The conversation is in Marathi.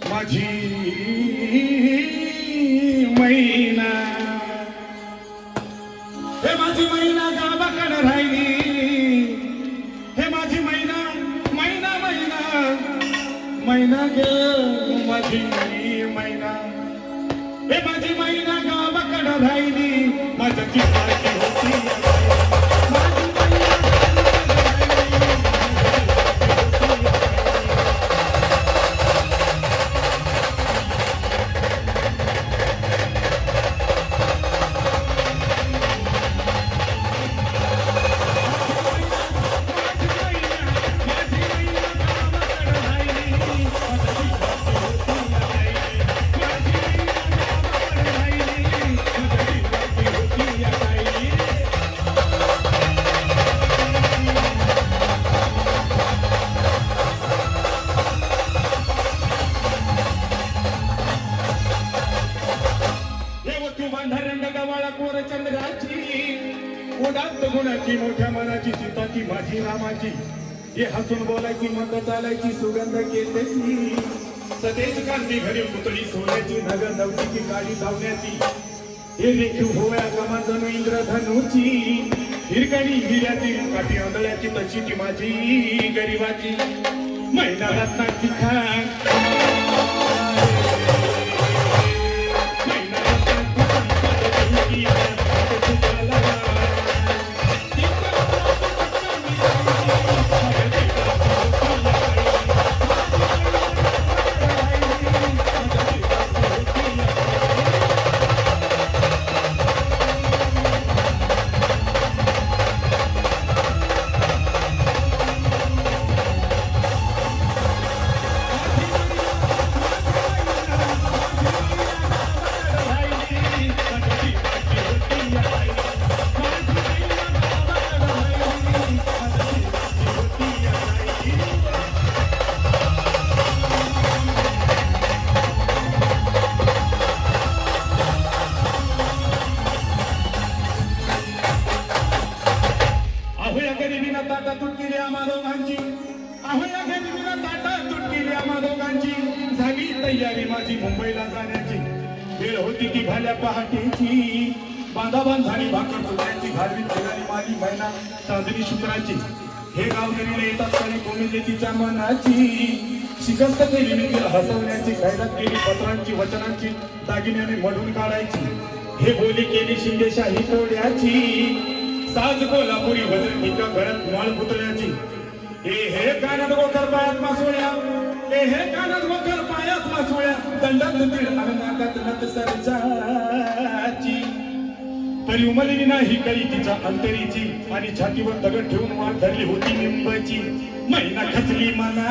माझी मैना, हे माझी मैना गावाकडे राहिली, हे माझी मैना मैना मैना मैना ग माझी मैना, हे माझी मैना गावाकडे राहिली, माझ्या चित्राची होती उदात्त गुणाची मोठ्या मनाची सीता ती माझी रामाची, हे हसून बोलायची मत चालायची सुगंध केसाची, सतेज कांती घरी पुतळी सोन्याची नगर नवतीची काळी धावण्याची, हे रेखीव होया कमा जणू इंद्रधनुची, हिरकणी हिऱ्यातील काठी आंधळ्याची तशी ती माझी गरिबाची मैना रत्नाची खान ताटा तुटकेली आम्हा दोघांची, ahoya गरिबीला ताटा तुटकेली आम्हा दोघांची, झाली तयारी माझी मुंबईला जाण्याची, वेळ होती ती भाल्या पहाटेची, बांधाबांध झाली भाकर तुझ्याची, घालवी ठेवली माझी मैना चांदणी शुक्राची, हे गाव गेलेले येतात आणि कोणी तिच्या मनाची, शिकस्त केली मी तिला हसवण्याची, खैरात केली पत्रांची वचनांची, दागिन्याने मढून काढायची, हे बोली केली शिंदेशाही तोड्याची, साज कोल्हापुरी वजन घरात माळ पुतळ्याची, हे कानात गोकर पायात मासोळ्या, हे कानात गोकर पायात मासोळ्या, दंडात तीळ नाकात नत सरजाची, तरी उमलली नाही कळी तिच्या अंतरीची, आणि छातीवर दगड ठेवून वाट धरली होती निंबाची, मैना खचली मना